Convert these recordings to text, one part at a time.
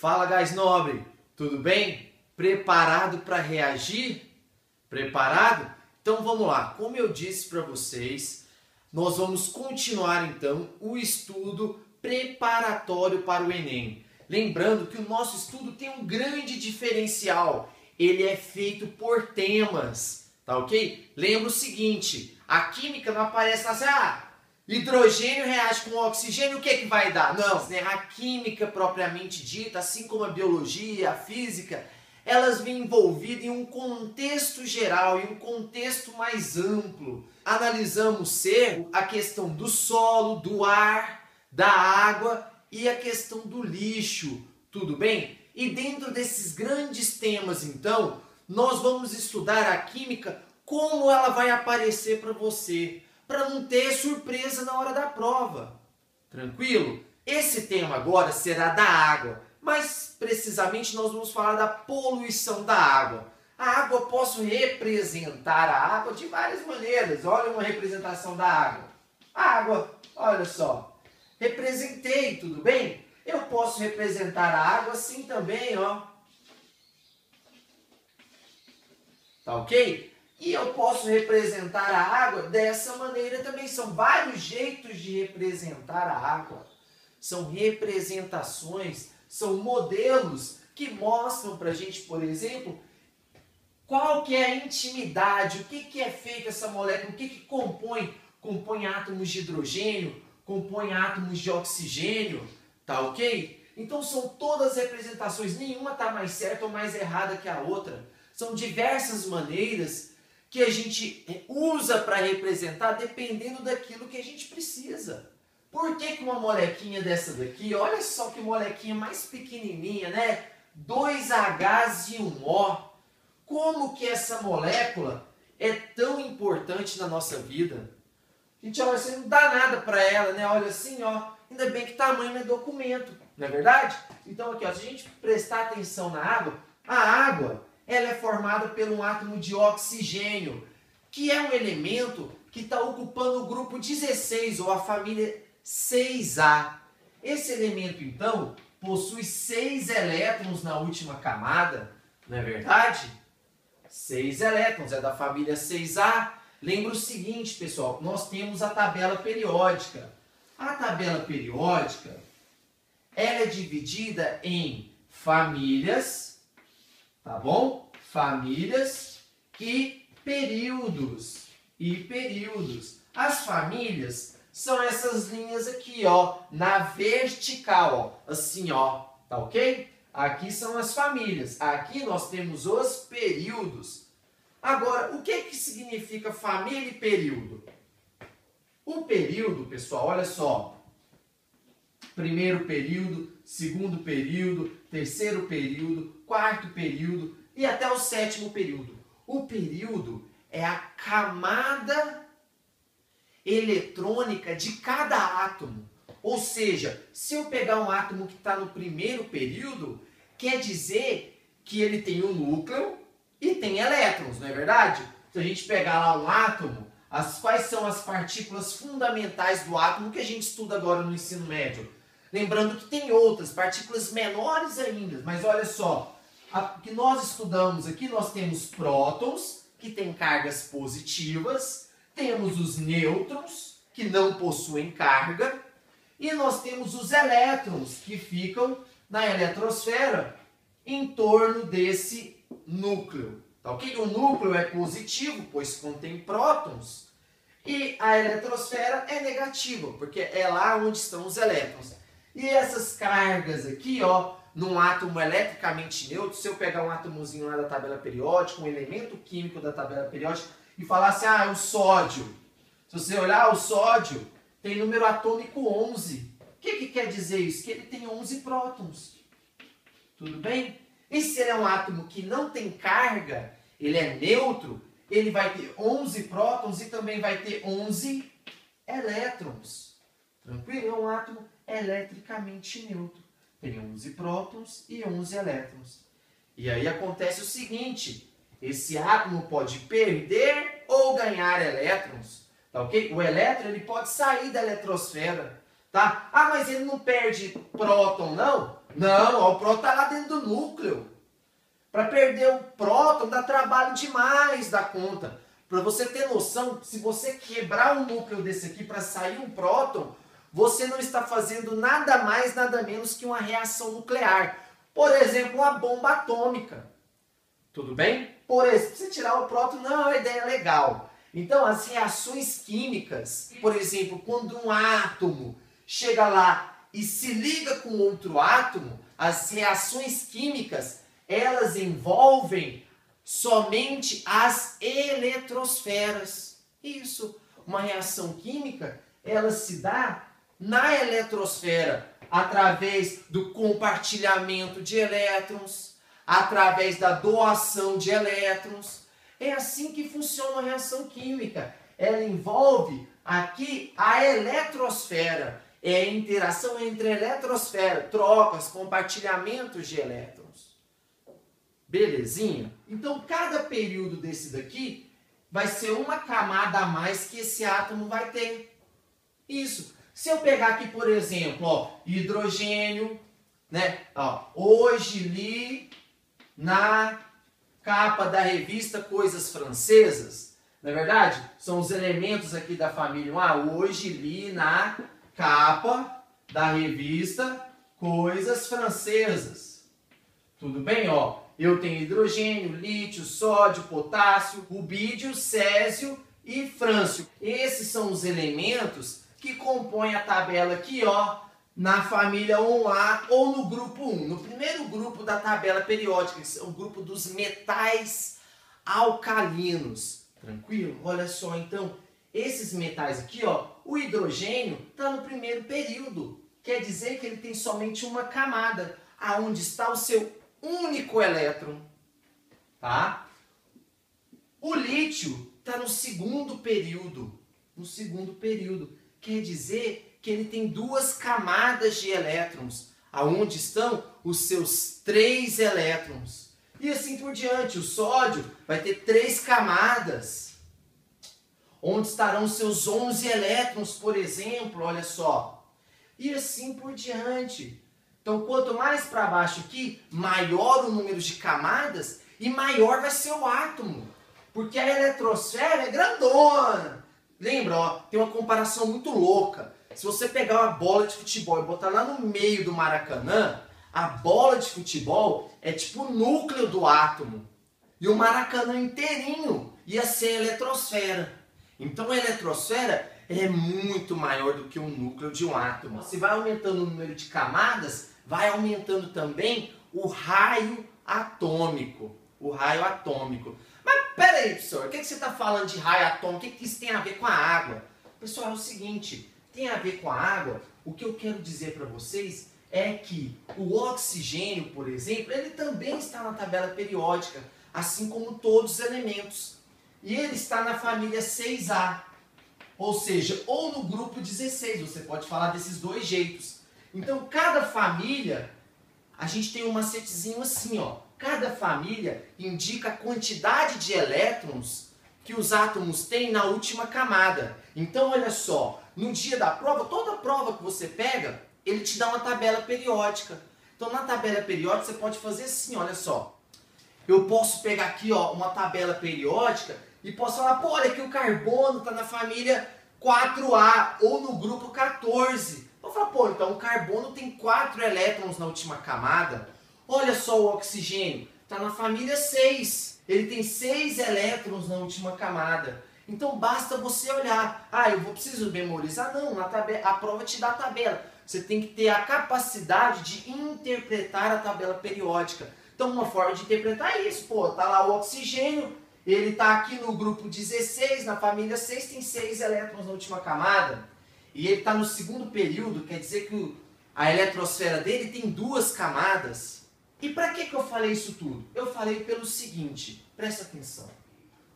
Fala, gás nobre, tudo bem? Preparado para reagir? Preparado? Então vamos lá. Como eu disse para vocês, nós vamos continuar então o estudo preparatório para o Enem. Lembrando que o nosso estudo tem um grande diferencial. Ele é feito por temas, tá ok? Lembra o seguinte, a química não aparece assim, hidrogênio reage com oxigênio, o que vai dar? Não, né? A química propriamente dita, assim como a biologia, a física, elas vêm envolvidas em um contexto geral, em um contexto mais amplo. Analisamos a questão do solo, do ar, da água e a questão do lixo, tudo bem? E dentro desses grandes temas, então, nós vamos estudar a química, como ela vai aparecer para você, para não ter surpresa na hora da prova. Tranquilo? Esse tema agora será da água, mas precisamente nós vamos falar da poluição da água. A água, eu posso representar a água de várias maneiras. Olha uma representação da água. A água, olha só. Representei, tudo bem? Eu posso representar a água assim também, ó. Tá ok? E eu posso representar a água dessa maneira também. São vários jeitos de representar a água. São representações, são modelos que mostram pra gente, por exemplo, qual que é a intimidade, o que é feita essa molécula, o que compõe. Compõe átomos de hidrogênio, compõe átomos de oxigênio, tá ok? Então são todas representações, nenhuma está mais certa ou mais errada que a outra. São diversas maneiras que a gente usa para representar dependendo daquilo que a gente precisa. Por que uma molequinha dessa daqui, olha só que molequinha mais pequenininha, né? 2 Hs e 1 O. Como que essa molécula é tão importante na nossa vida? A gente olha assim, não dá nada para ela, né? Olha assim, ó, ainda bem que tamanho é documento, não é verdade? Então aqui, ó, se a gente prestar atenção na água, a água, ela é formada por um átomo de oxigênio, que é um elemento que está ocupando o grupo 16, ou a família 6A. Esse elemento, então, possui 6 elétrons na última camada, não é verdade? 6 elétrons, é da família 6A. Lembra o seguinte, pessoal, nós temos a tabela periódica. A tabela periódica, ela é dividida em famílias, tá bom? Famílias e períodos. As famílias são essas linhas aqui, ó, na vertical, ó, assim, ó, tá ok? Aqui são as famílias, aqui nós temos os períodos. Agora, o que significa família e período? O período, pessoal, olha só. Primeiro período, segundo período, terceiro período, quarto período e até o 7º período. O período é a camada eletrônica de cada átomo. Ou seja, se eu pegar um átomo que está no primeiro período, quer dizer que ele tem um núcleo e tem elétrons, não é verdade? Se a gente pegar lá um átomo, quais são as partículas fundamentais do átomo que a gente estuda agora no ensino médio? Lembrando que tem outras, partículas menores ainda, mas olha só, o que nós estudamos aqui, nós temos prótons, que têm cargas positivas, temos os nêutrons, que não possuem carga, e nós temos os elétrons, que ficam na eletrosfera, em torno desse núcleo. Tá ok? O núcleo é positivo, pois contém prótons, e a eletrosfera é negativa, porque é lá onde estão os elétrons. E essas cargas aqui, ó, num átomo eletricamente neutro, se eu pegar um átomozinho lá da tabela periódica, um elemento químico da tabela periódica, e falar assim, o sódio. Se você olhar, o sódio tem número atômico 11. O que quer dizer isso? Que ele tem 11 prótons. Tudo bem? E se ele é um átomo que não tem carga, ele é neutro, ele vai ter 11 prótons e também vai ter 11 elétrons. Tranquilo? É um átomo eletricamente neutro. Tem 11 prótons e 11 elétrons. E aí acontece o seguinte, esse átomo pode perder ou ganhar elétrons, tá ok? O elétron ele pode sair da eletrosfera, tá? Mas ele não perde próton, não? Não, ó, o próton está lá dentro do núcleo. Para perder o próton dá trabalho demais da conta. Para você ter noção, se você quebrar um núcleo desse aqui para sair um próton, você não está fazendo nada mais, nada menos que uma reação nuclear. Por exemplo, uma bomba atômica. Tudo bem? Por exemplo, se tirar o próton, não é uma ideia legal. Então, as reações químicas, por exemplo, quando um átomo chega lá e se liga com outro átomo, as reações químicas, elas envolvem somente as eletrosferas. Isso, uma reação química, ela se dá na eletrosfera, através do compartilhamento de elétrons, através da doação de elétrons. É assim que funciona a reação química. Ela envolve aqui a eletrosfera. É a interação entre a eletrosfera, trocas, compartilhamentos de elétrons. Belezinha? Então, cada período desse daqui vai ser uma camada a mais que esse átomo vai ter. Isso. Se eu pegar aqui, por exemplo, ó, hidrogênio, né? Ó, hoje li na capa da revista Coisas Francesas. Não é verdade? São os elementos aqui da família 1. Ah, hoje li na capa da revista Coisas Francesas. Tudo bem? Ó, eu tenho hidrogênio, lítio, sódio, potássio, rubídio, césio e frâncio. Esses são os elementos que compõem a tabela aqui, ó, na família 1A ou no grupo 1. No primeiro grupo da tabela periódica, que é o grupo dos metais alcalinos. Tranquilo? Olha só, então, esses metais aqui, ó, o hidrogênio está no primeiro período. Quer dizer que ele tem somente uma camada, aonde está o seu único elétron. Tá? O lítio está no segundo período. No segundo período. Quer dizer que ele tem duas camadas de elétrons, aonde estão os seus 3 elétrons. E assim por diante, o sódio vai ter 3 camadas, onde estarão os seus 11 elétrons, por exemplo, olha só. E assim por diante. Então, quanto mais para baixo aqui, maior o número de camadas e maior vai ser o átomo. Porque a eletrosfera é grandona. Lembra, ó, tem uma comparação muito louca. Se você pegar uma bola de futebol e botar lá no meio do Maracanã, a bola de futebol é tipo o núcleo do átomo. E o Maracanã inteirinho ia ser a eletrosfera. Então a eletrosfera é muito maior do que o núcleo de um átomo. Se vai aumentando o número de camadas, vai aumentando também o raio atômico. O raio atômico. Mas peraí, professor, o que você está falando de raio atômico? O que isso tem a ver com a água? Pessoal, é o seguinte, tem a ver com a água. O que eu quero dizer para vocês é que o oxigênio, por exemplo, ele também está na tabela periódica, assim como todos os elementos. E ele está na família 6A, ou seja, ou no grupo 16, você pode falar desses dois jeitos. Então, cada família, a gente tem um macetezinho assim, ó. Cada família indica a quantidade de elétrons que os átomos têm na última camada. Então, olha só, no dia da prova, toda prova que você pega, ele te dá uma tabela periódica. Então, na tabela periódica, você pode fazer assim, olha só. Eu posso pegar aqui, ó, uma tabela periódica e posso falar, pô, olha aqui o carbono está na família 4A ou no grupo 14. Eu falo, pô, então o carbono tem 4 elétrons na última camada. Olha só o oxigênio, está na família 6. Ele tem 6 elétrons na última camada. Então basta você olhar. Ah, preciso memorizar? Não, a prova te dá a tabela. Você tem que ter a capacidade de interpretar a tabela periódica. Então uma forma de interpretar é isso. Pô, tá lá o oxigênio, ele está aqui no grupo 16, na família 6, tem 6 elétrons na última camada. E ele está no segundo período, quer dizer que a eletrosfera dele tem 2 camadas. E para que eu falei isso tudo? Eu falei pelo seguinte, presta atenção.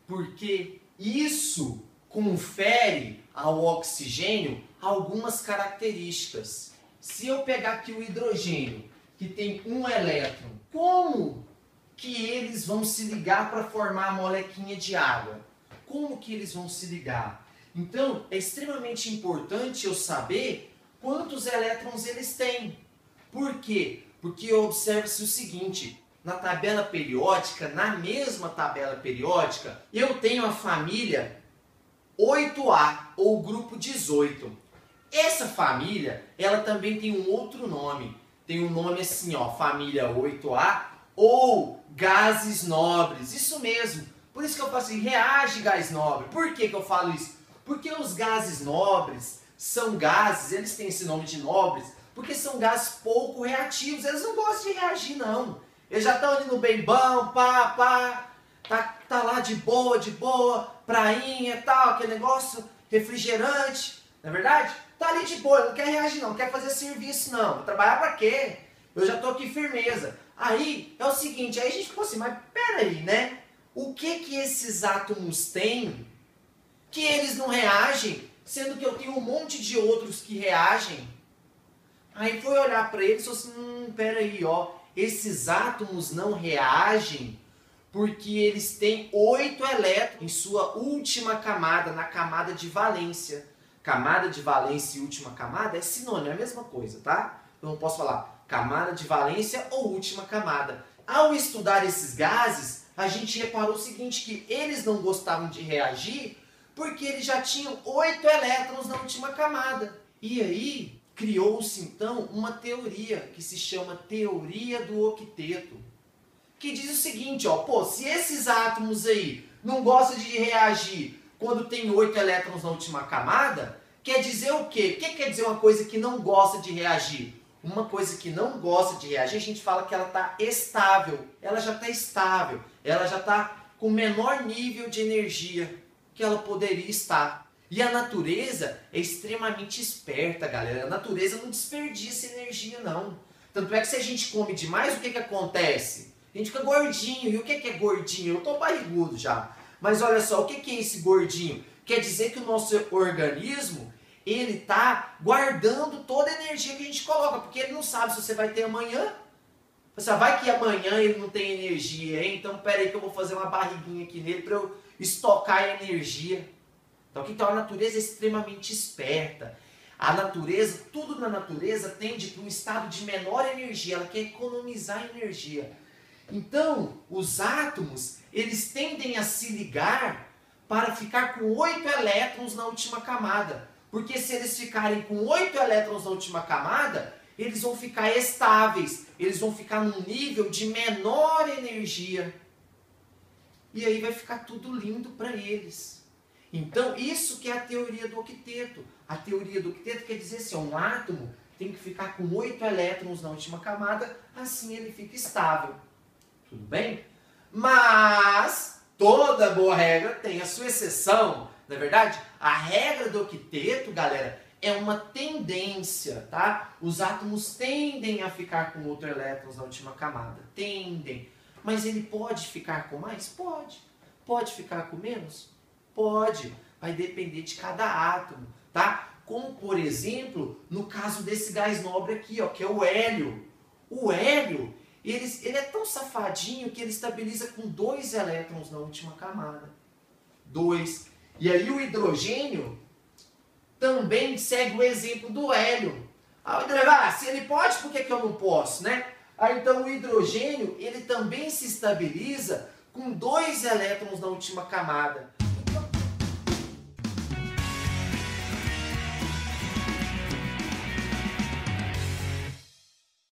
Porque isso confere ao oxigênio algumas características. Se eu pegar aqui o hidrogênio, que tem 1 elétron, como que eles vão se ligar para formar a molequinha de água? Como que eles vão se ligar? Então, é extremamente importante eu saber quantos elétrons eles têm. Por quê? Porque observa-se o seguinte, na tabela periódica, na mesma tabela periódica, eu tenho a família 8A, ou grupo 18. Essa família, ela também tem um outro nome. Tem um nome assim, ó, família 8A, ou gases nobres. Isso mesmo. Por isso que eu falo assim, reage gás nobre. Por que eu falo isso? Porque os gases nobres são gases, eles têm esse nome de nobres, porque são gases pouco reativos. Eles não gostam de reagir, não. Eles já estão ali no bem bom, tá lá de boa, prainha e tal, aquele negócio refrigerante, não é verdade? Tá ali de boa, não quer reagir não quer fazer serviço não. Vou trabalhar pra quê? Eu já tô aqui firmeza. Aí é o seguinte, aí a gente ficou assim, mas peraí, né? O que esses átomos têm que eles não reagem, sendo que eu tenho um monte de outros que reagem? Aí foi olhar para eles e falou assim, peraí, ó, esses átomos não reagem porque eles têm 8 elétrons em sua última camada, na camada de valência. Camada de valência e última camada é sinônimo, é a mesma coisa, tá? Eu não posso falar camada de valência ou última camada. Ao estudar esses gases, a gente reparou o seguinte, que eles não gostavam de reagir porque eles já tinham 8 elétrons na última camada. E aí criou-se então uma teoria que se chama teoria do octeto, que diz o seguinte, ó, pô, se esses átomos aí não gostam de reagir quando tem 8 elétrons na última camada, quer dizer o quê? O que quer dizer uma coisa que não gosta de reagir? Uma coisa que não gosta de reagir, a gente fala que ela está estável. Ela já está estável. Ela já está com menor nível de energia que ela poderia estar. E a natureza é extremamente esperta, galera. A natureza não desperdiça energia, não. Tanto é que se a gente come demais, o que acontece? A gente fica gordinho. E o que é gordinho? Eu estou barrigudo já. Mas olha só, o que é esse gordinho? Quer dizer que o nosso organismo, ele está guardando toda a energia que a gente coloca, porque ele não sabe se você vai ter amanhã. Você vai que amanhã ele não tem energia, hein? Então peraí que eu vou fazer uma barriguinha aqui nele para eu estocar a energia. Então a natureza é extremamente esperta. A natureza, tudo na natureza tende para um estado de menor energia, ela quer economizar energia. Então, os átomos, eles tendem a se ligar para ficar com 8 elétrons na última camada. Porque se eles ficarem com 8 elétrons na última camada, eles vão ficar estáveis, eles vão ficar num nível de menor energia. E aí vai ficar tudo lindo para eles. Então, isso que é a teoria do octeto. A teoria do octeto quer dizer assim, um átomo tem que ficar com 8 elétrons na última camada, assim ele fica estável. Tudo bem? Mas toda boa regra tem a sua exceção, não é verdade? A regra do octeto, galera, é uma tendência, tá? Os átomos tendem a ficar com 8 elétrons na última camada. Tendem. Mas ele pode ficar com mais? Pode. Pode ficar com menos? Pode. Vai depender de cada átomo, tá? Como, por exemplo, no caso desse gás nobre aqui, ó, que é o hélio. O hélio, ele é tão safadinho que ele estabiliza com 2 elétrons na última camada. 2. E aí o hidrogênio também segue o exemplo do hélio. Se ele pode, por que eu não posso, né? Então o hidrogênio, ele também se estabiliza com 2 elétrons na última camada.